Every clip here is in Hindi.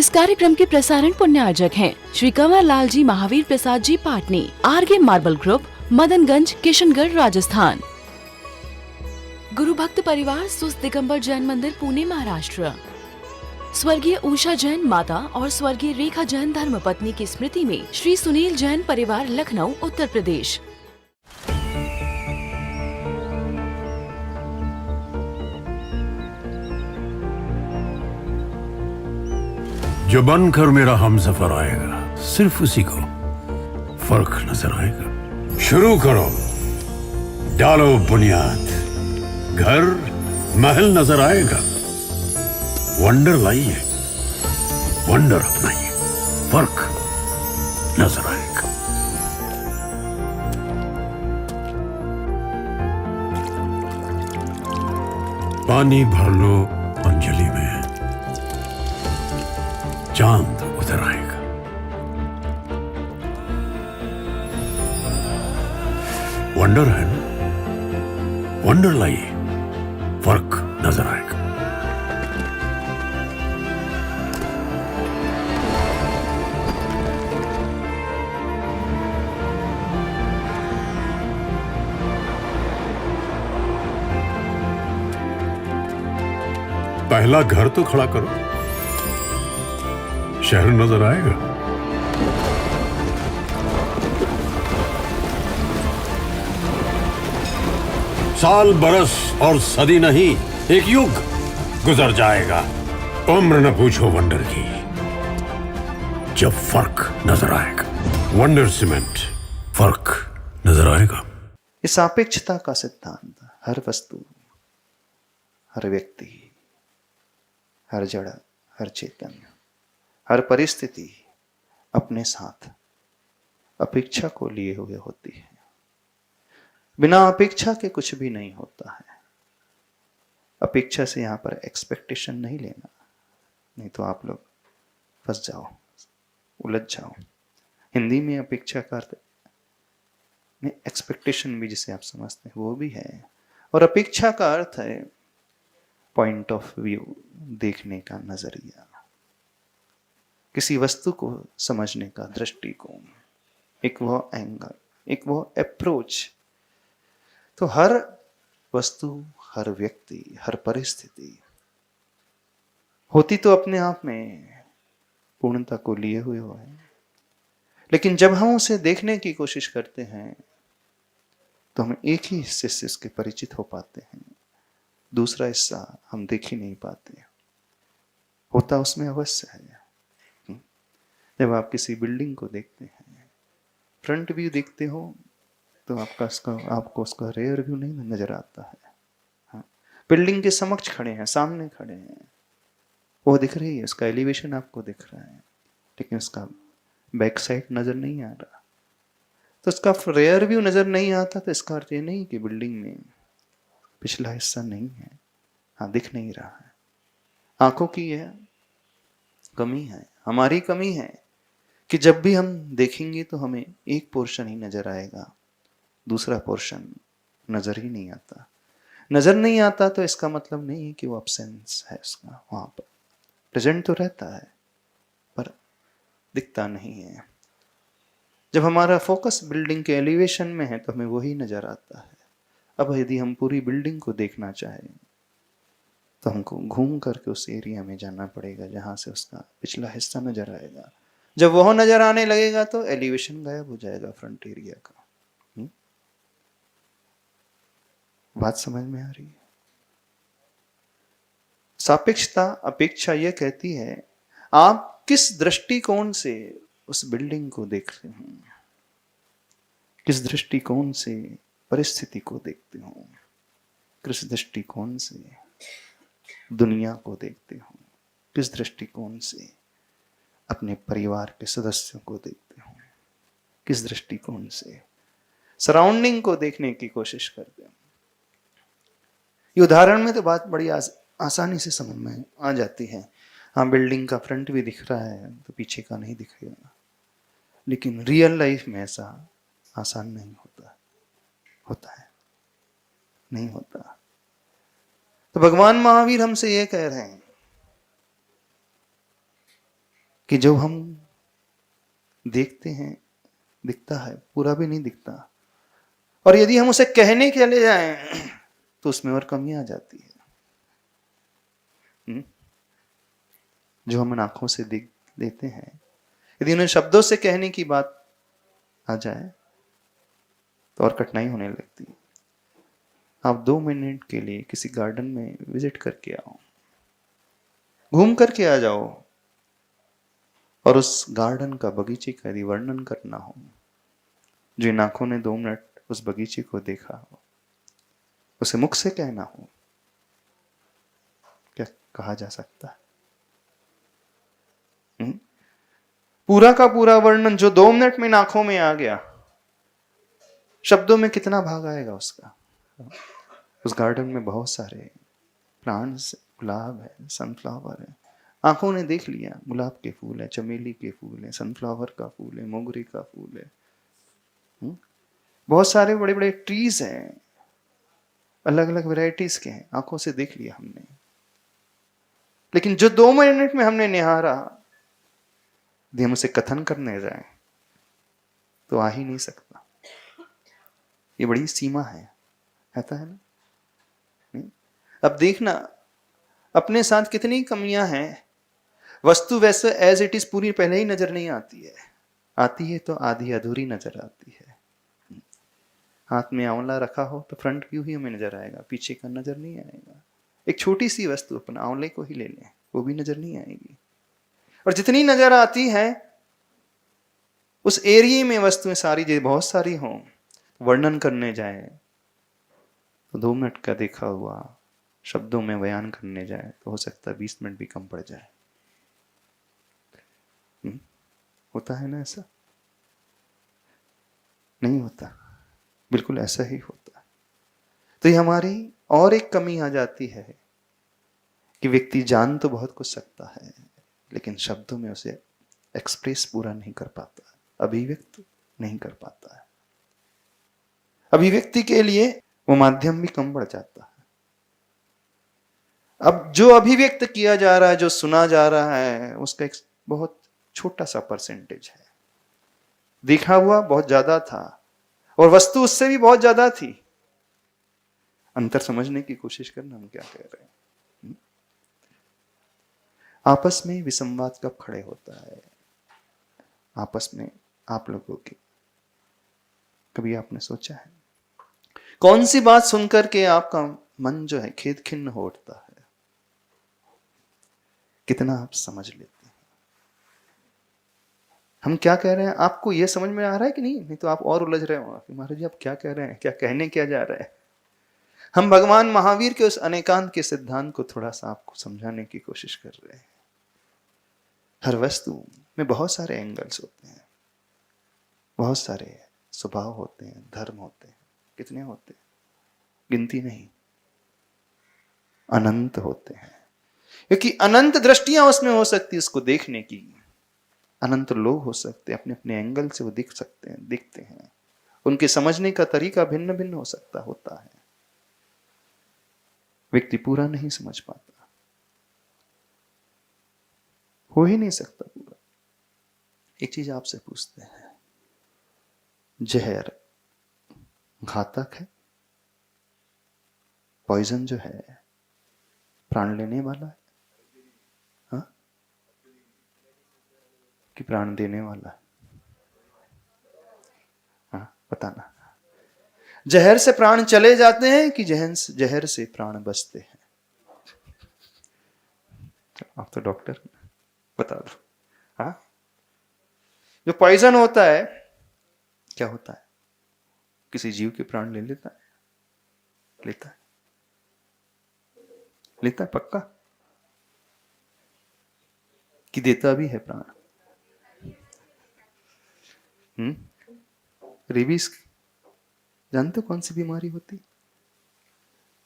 इस कार्यक्रम के प्रसारण पुण्यार्जक हैं Shri Kanwar Lal ji Mahavir Prasad ji Patni, RK marble group, Madanganj, Kishangarh, Rajasthan. गुरु भक्त परिवार सुस्त दिगंबर जैन मंदिर, पुणे, महाराष्ट्र। स्वर्गीय उषा जैन माता और स्वर्गीय रेखा जैन धर्मपत्नी की स्मृति में श्री सुनील जैन परिवार, लखनऊ, उत्तर प्रदेश। जो बनकर मेरा हमसफर आएगा, सिर्फ उसी को फर्क नजर आएगा। शुरू करो, डालो बुनियाद, घर महल नजर आएगा। वंडर लाइए, वंडर अपनाइए, फर्क नजर आएगा। पानी भर लो अंजलि में, चांद उतर आएगा। वंडर है ना, वंडर लाइए, फर्क नजर आएगा। पहला घर तो खड़ा करो, शहर नजर आएगा। साल, बरस और सदी नहीं, एक युग गुजर जाएगा। उम्र न पूछो वंडर की, जब फर्क नजर आएगा। वंडर सीमेंट, फर्क नजर आएगा। इस सापेक्षता का सिद्धांत हर वस्तु, हर व्यक्ति, हर जड़, हर चेतन, हर परिस्थिति अपने साथ अपेक्षा को लिए हुए होती है। बिना अपेक्षा के कुछ भी नहीं होता है। अपेक्षा से यहां पर एक्सपेक्टेशन नहीं लेना, नहीं तो आप लोग फंस जाओ, उलझ जाओ। हिंदी में अपेक्षा का अर्थ नहीं, एक्सपेक्टेशन भी जिसे आप समझते हैं वो भी है, और अपेक्षा का अर्थ है पॉइंट ऑफ व्यू, देखने का नजरिया, किसी वस्तु को समझने का दृष्टिकोण, एक वो एंगल, एक वो अप्रोच। तो हर वस्तु, हर व्यक्ति, हर परिस्थिति होती तो अपने आप में पूर्णता को लिए हुए हो है, लेकिन जब हम उसे देखने की कोशिश करते हैं तो हम एक ही हिस्से से उसके परिचित हो पाते हैं, दूसरा हिस्सा हम देख ही नहीं पाते। होता उसमें अवश्य है। जब आप किसी बिल्डिंग को देखते हैं, फ्रंट व्यू देखते हो तो आपको उसका रेयर व्यू नहीं नजर आता है। हाँ, बिल्डिंग के समक्ष खड़े हैं, सामने खड़े हैं, वो दिख रही है, उसका एलिवेशन आपको दिख रहा है, लेकिन उसका बैक साइड नजर नहीं आ रहा। तो उसका रेयर व्यू नजर नहीं आता, तो इसका अर्थ ये नहीं कि बिल्डिंग में पिछला हिस्सा नहीं है। हाँ, दिख नहीं रहा है। आंखों की है कमी है, हमारी कमी है कि जब भी हम देखेंगे तो हमें एक पोर्शन ही नजर आएगा, दूसरा पोर्शन नजर ही नहीं आता। नजर नहीं आता तो इसका मतलब नहीं है कि वो अब्सेंस है उसका, वहां पर प्रेजेंट तो रहता है पर दिखता नहीं है। जब हमारा फोकस बिल्डिंग के एलिवेशन में है तो हमें वही नजर आता है। अब यदि हम पूरी बिल्डिंग को देखना चाहें तो हमको घूम करके उस एरिया में जाना पड़ेगा जहां से उसका पिछला हिस्सा नजर आएगा। जब वह नजर आने लगेगा तो एलिवेशन गायब हो जाएगा फ्रंट एरिया का। बात समझ में आ रही है? सापेक्षता, अपेक्षा यह कहती है आप किस दृष्टिकोण से उस बिल्डिंग को देखते हो, किस दृष्टिकोण से परिस्थिति को देखते हो, किस दृष्टिकोण से दुनिया को देखते हो, किस दृष्टिकोण से अपने परिवार के सदस्यों को देखते हो, किस दृष्टिकोण से सराउंडिंग को देखने की कोशिश करते हो। ये उदाहरण में तो बात बड़ी आसानी से समझ में आ जाती है। हाँ, बिल्डिंग का फ्रंट भी दिख रहा है तो पीछे का नहीं दिखेगा, लेकिन रियल लाइफ में ऐसा आसान नहीं होता। होता है? नहीं होता। तो भगवान महावीर हमसे ये कह रहे हैं कि जो हम देखते हैं दिखता है, पूरा भी नहीं दिखता, और यदि हम उसे कहने के लिए जाएं तो उसमें और कमी आ जाती है। जो हम आंखों से देख लेते हैं, यदि उन्हें शब्दों से कहने की बात आ जाए तो और कठिनाई होने लगती है। आप 2 मिनट के लिए किसी गार्डन में विजिट करके आओ, घूम करके आ जाओ, और उस गार्डन का, बगीचे का यदि वर्णन करना हो, जिन आंखों ने 2 मिनट उस बगीचे को देखा हो, उसे मुख से कहना हो, क्या कहा जा सकता है? पूरा का पूरा वर्णन जो 2 मिनट में आंखों में आ गया, शब्दों में कितना भाग आएगा उसका? उस गार्डन में बहुत सारे प्लांट्स, गुलाब है, सनफ्लावर है, आंखों ने देख लिया, गुलाब के फूल है, चमेली के फूल है, सनफ्लावर का फूल है, मोगरे का फूल है, बहुत सारे बड़े बड़े ट्रीज हैं, अलग अलग वैरायटीज के हैं, आंखों से देख लिया हमने। लेकिन जो 2 मिनट में हमने निहारा, यदि हम उसे कथन करने जाए तो आ ही नहीं सकता। ये बड़ी सीमा है, कहता है ना। अब देखना अपने साथ कितनी कमियां हैं। वस्तु वैसे एज इट इज पूरी पहले ही नजर नहीं आती है, आती है तो आधी अधूरी नजर आती है। हाथ में आंवला रखा हो तो फ्रंट व्यू ही हमें नजर आएगा, पीछे का नजर नहीं आएगा। एक छोटी सी वस्तु, अपन आंवले को ही ले लें, वो भी नजर नहीं आएगी। और जितनी नजर आती है उस एरिया में वस्तुएं सारी, जो बहुत सारी हों, वर्णन करने जाए तो 2 मिनट का देखा हुआ शब्दों में बयान करने जाए तो हो सकता है 20 मिनट भी कम पड़ जाए। होता है ना ऐसा? नहीं होता, बिल्कुल ऐसा ही होता है। तो ये हमारी और एक कमी आ जाती है कि व्यक्ति जान तो बहुत कुछ सकता है, लेकिन शब्दों में उसे एक्सप्रेस पूरा नहीं कर पाता, अभिव्यक्त नहीं कर पाता है। अभिव्यक्ति के लिए वो माध्यम भी कम पड़ जाता है। अब जो अभिव्यक्त किया जा रहा है, जो सुना जा रहा है, उसका एक बहुत छोटा सा परसेंटेज है। देखा हुआ बहुत ज्यादा था और वस्तु उससे भी बहुत ज्यादा थी। अंतर समझने की कोशिश करना, हम क्या कह रहे हैं। आपस में विसंवाद कब खड़े होता है? आपस में आप लोगों के, कभी आपने सोचा है कौन सी बात सुनकर के आपका मन जो है खेद खिन्न हो उठता है? कितना आप समझ लेते हैं? हम क्या कह रहे हैं आपको यह समझ में आ रहा है कि नहीं? नहीं तो आप और उलझ रहे हो, महाराज जी आप क्या कह रहे हैं, क्या कहने क्या जा रहा है। हम भगवान महावीर के उस अनेकांत के सिद्धांत को थोड़ा सा आपको समझाने की कोशिश कर रहे हैं। हर वस्तु में बहुत सारे एंगल्स होते हैं, बहुत सारे स्वभाव होते हैं, धर्म होते हैं। कितने होते हैं? गिनती नहीं, अनंत होते हैं। क्योंकि अनंत दृष्टियां उसमें हो सकती है उसको देखने की। अनंत लोग हो सकते हैं, अपने अपने एंगल से वो दिख सकते हैं, दिखते हैं। उनके समझने का तरीका भिन्न भिन्न हो सकता होता है। व्यक्ति पूरा नहीं समझ पाता, हो ही नहीं सकता पूरा। एक चीज आपसे पूछते हैं, जहर घातक है? पॉइजन जो है प्राण लेने वाला है, हाँ? कि प्राण देने वाला है? हाँ, बताना। जहर से प्राण चले जाते हैं कि जहर से प्राण बचते हैं? आप तो डॉक्टर, बता दो। हाँ, जो पॉइजन होता है क्या होता है? किसी जीव के प्राण ले लेता है? लेता है, लेता है पक्का? कि देता भी है प्राण? रेबीज जानते हो कौन सी बीमारी होती?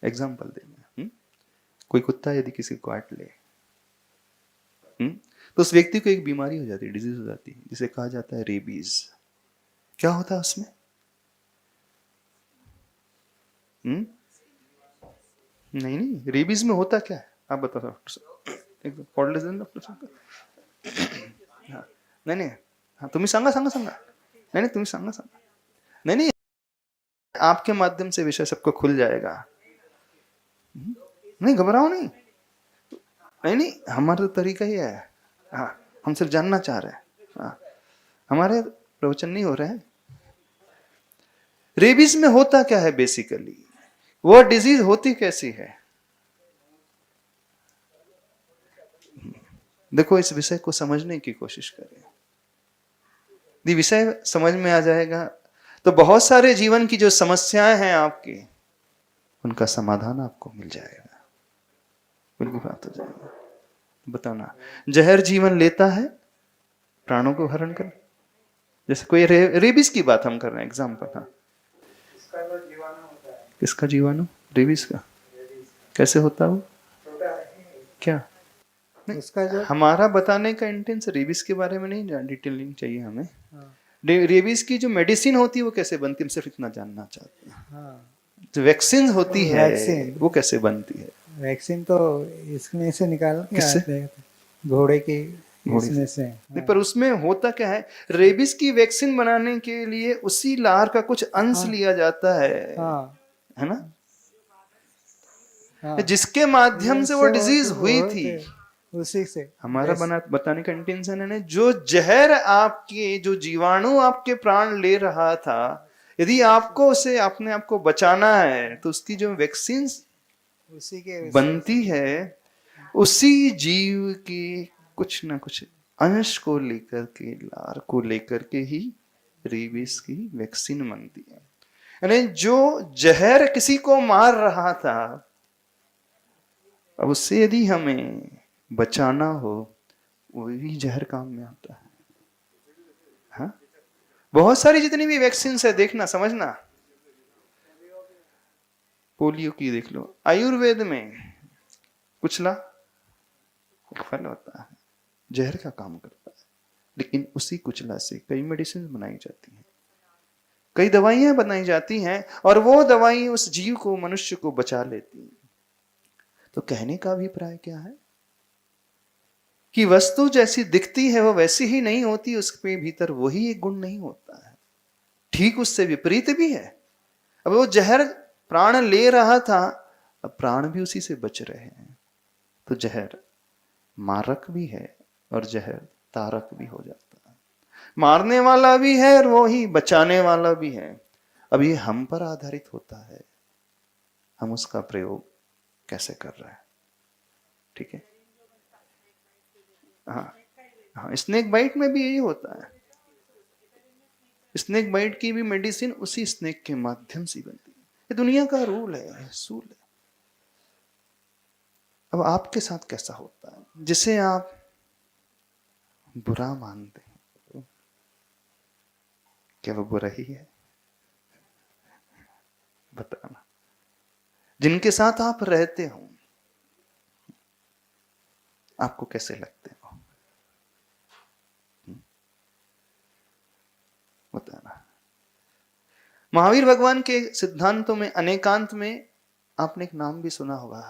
एग्जाम्पल देना, कोई कुत्ता यदि किसी को काट ले, तो उस व्यक्ति को एक बीमारी हो जाती है, डिजीज हो जाती है, जिसे कहा जाता है रेबीज। क्या होता है उसमें? नहीं नहीं, रेबीज में होता क्या है आप बताओ डॉक्टर साहब, एक डॉक्टर साहब। हा नाही नाही हा तुम्ही सांगा सांगा सांगा नाही नहीं तुम्ही सांगा सांगा नहीं नहीं आपके माध्यम से विषय सबको खुल जाएगा नहीं घबराओ नहीं नहीं नहीं हमारा तो तरीका ही है हाँ हम सिर्फ जानना चाह रहे हैं हाँ हमारे प्रवचन नहीं हो रहे हैं रेबीज में होता क्या है बेसिकली वो डिजीज होती कैसी है देखो इस विषय को समझने की कोशिश करें यदि विषय समझ में आ जाएगा तो बहुत सारे जीवन की जो समस्याएं हैं आपकी उनका समाधान आपको मिल जाएगा बिल्कुल प्राप्त हो जाएगा बताना जहर जीवन लेता है प्राणों को हरण कर जैसे कोई रेबीज की बात हम कर रहे हैं एग्जाम्पल हाँ किसका जीवाणु रेबीज का कैसे होता वो क्या उसका जो हमारा बताने का इंटेंस रेबीज के बारे में नहीं डिटेलिंग चाहिए हमें रेबीज की जो मेडिसिन होती है वो कैसे बनती है हम सिर्फ इतना जानना चाहते हैं हाँ जो वैक्सीन होती है वैक्सीन। वो कैसे बनती है वैक्सीन तो इसमें से निकाल के किससे? आते हैं घोड़े की घोड़े इसमें से नहीं, पर उसमें होता क्या है रेबीज की वैक्सीन बनाने के लिए उसी लार का कुछ अंश लिया जाता हाँ है ना हाँ जिसके माध्यम से वो डिजीज हुई थी उसी से हमारा बताने का इंटेंशन है ना जो जहर आपके जो जीवाणु आपके प्राण ले रहा था यदि आपको उसे अपने आप को बचाना है तो उसकी जो वैक्सीन उसी के बनती है उसी जीव के कुछ ना कुछ अंश को लेकर के लार को लेकर के ही रेबीज की वैक्सीन बनती है यानी जो जहर किसी को मार रहा था अब उससे यदि हमें बचाना हो वही जहर काम में आता है हाँ? बहुत सारी जितनी भी वैक्सीन है देखना समझना पोलियो की देख लो आयुर्वेद में कुचला एक फल होता है जहर का काम करता है लेकिन उसी कुचला से कई मेडिसिन बनाई जाती हैं कई दवाइयां बनाई जाती हैं और वो दवाई उस जीव को मनुष्य को बचा लेती हैं तो कहने का अभिप्राय क्या है कि वस्तु जैसी दिखती है वो वैसी ही नहीं होती उसके भीतर वही एक गुण नहीं होता है ठीक उससे विपरीत भी है अब वो जहर प्राण ले रहा था अब प्राण भी उसी से बच रहे हैं तो जहर मारक भी है और जहर तारक भी हो जाता है मारने वाला भी है और वो ही बचाने वाला भी है अब ये हम पर आधारित होता है हम उसका प्रयोग कैसे कर रहे हैं ठीक है हाँ हाँ स्नेक बाइट में भी यही होता है स्नेक बाइट की भी मेडिसिन उसी स्नेक के माध्यम से बनती है ये दुनिया का रूल है सूल है अब आपके साथ कैसा होता है जिसे आप बुरा मानते हैं क्या वो बुरा ही है बताना जिनके साथ आप रहते हो आपको कैसे लगते हो बताना महावीर भगवान के सिद्धांतों में अनेकांत में आपने एक नाम भी सुना होगा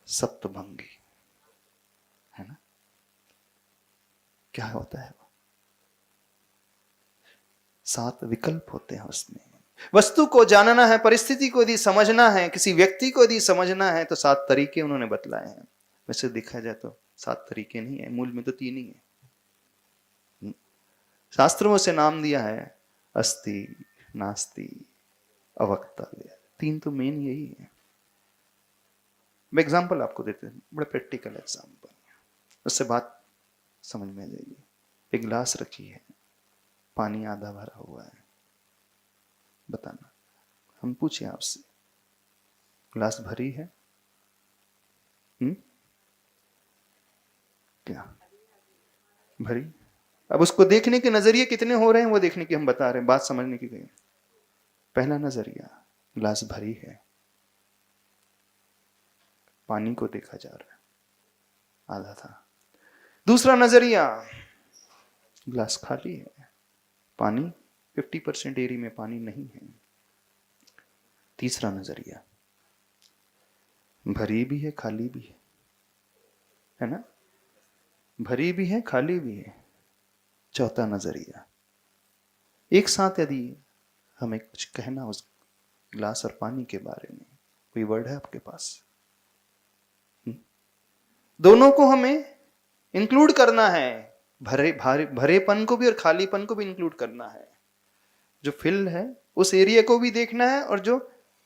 सप्तभंगी है ना क्या होता है वो 7 विकल्प होते हैं उसमें वस्तु को जानना है परिस्थिति को यदि समझना है किसी व्यक्ति को यदि समझना है तो 7 तरीके उन्होंने बतलाए हैं वैसे देखा जाए तो 7 तरीके नहीं है मूल में तो 3 ही है शास्त्रों से नाम दिया है अस्ति नास्ति अवक्तव्य 3 तो मेन यही है मैं एग्जाम्पल आपको देते हैं बड़ा प्रैक्टिकल एग्जाम्पल उससे बात समझ में आ जाएगी एक गिलास रखी है पानी आधा भरा हुआ है बताना हम पूछे आपसे गिलास भरी है क्या भरी अब उसको देखने के नजरिए कितने हो रहे हैं वो देखने की हम बता रहे हैं बात समझने की गई पहला नजरिया गिलास भरी है पानी को देखा जा रहा है आधा था दूसरा नजरिया गिलास खाली है पानी 50% एरिया में पानी नहीं है तीसरा नजरिया भरी भी है खाली भी है ना भरी भी है, खाली भी है। चौथा नजरिया। एक साथ यदि हमें कुछ कहना उस गिलास और पानी के बारे में, कोई वर्ड है आपके पास? दोनों को हमें इंक्लूड करना है, भरेपन को भी और खालीपन को भी इंक्लूड करना है। जो फिल है उस एरिया को भी देखना है और जो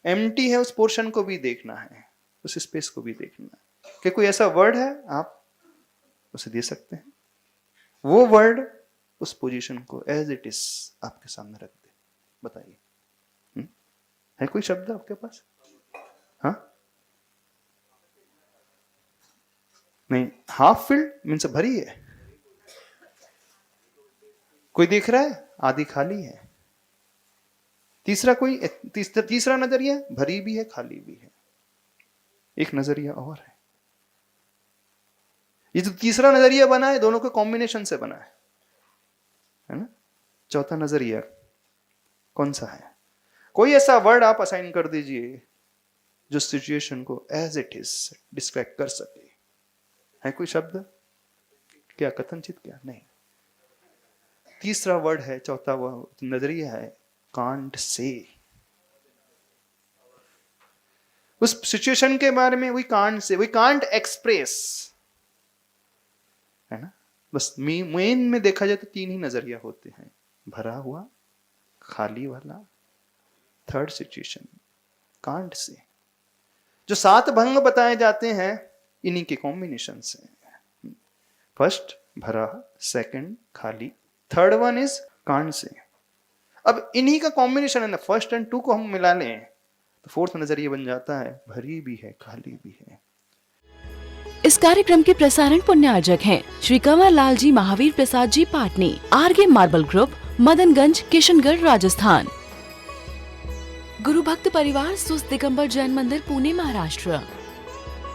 एम्प्टी है उस पोर्शन को भी देखना है, उस स्पेस को भी देखना है। क्या कोई ऐसा वर्ड है आप उसे दे सकते हैं? वो वर्ड उस पोजीशन को एज इट इज आपके सामने रख दे, बताइए। है कोई शब्द आपके पास? हाँ, नहीं, हाफ फिल्ड मीन्स भरी है। कोई देख रहा है? आधी खाली है। तीसरा कोई तीसरा नजरिया, भरी भी है, खाली भी है। एक नजरिया और है। ये जो तीसरा नजरिया बना है दोनों के कॉम्बिनेशन से बना है ना? चौथा नजरिया कौन सा है? कोई ऐसा वर्ड आप असाइन कर दीजिए जो सिचुएशन को एज इट इज डिस्क्राइब कर सके। है कोई शब्द? क्या कथनचित? क्या नहीं। तीसरा वर्ड है, चौथा वह नजरिया है, कांट से। उस सिचुएशन के बारे में we can't say, we can't express, है ना? बस मेन में देखा जाए तो तीन ही नजरिया होते हैं, भरा हुआ, खाली वाला, थर्ड सिचुएशन, कांट से। जो 7 भंग बताए जाते हैं इन्हीं के कॉम्बिनेशन से। फर्स्ट भरा, सेकंड खाली, third one is can't say. अब इन्हीं का कॉम्बिनेशन है ना, फर्स्ट एंड 2 को हम मिला लें तो फोर्थ नजरिया बन जाता है, भरी भी है, खाली भी है। इस कार्यक्रम के प्रसारण पुण्यार्जक हैं श्री कंवर लाल जी महावीर प्रसाद जी पाटनी, आरगे मार्बल ग्रुप, मदनगंज, किशनगढ़, राजस्थान। गुरु भक्त परिवार सुस्त दिगंबर जैन मंदिर, पुणे, महाराष्ट्र।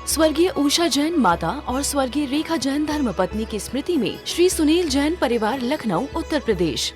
स्वर्गीय उषा जैन माता और स्वर्गीय रेखा जैन धर्मपत्नी की स्मृति में श्री सुनील जैन परिवार, लखनऊ, उत्तर प्रदेश।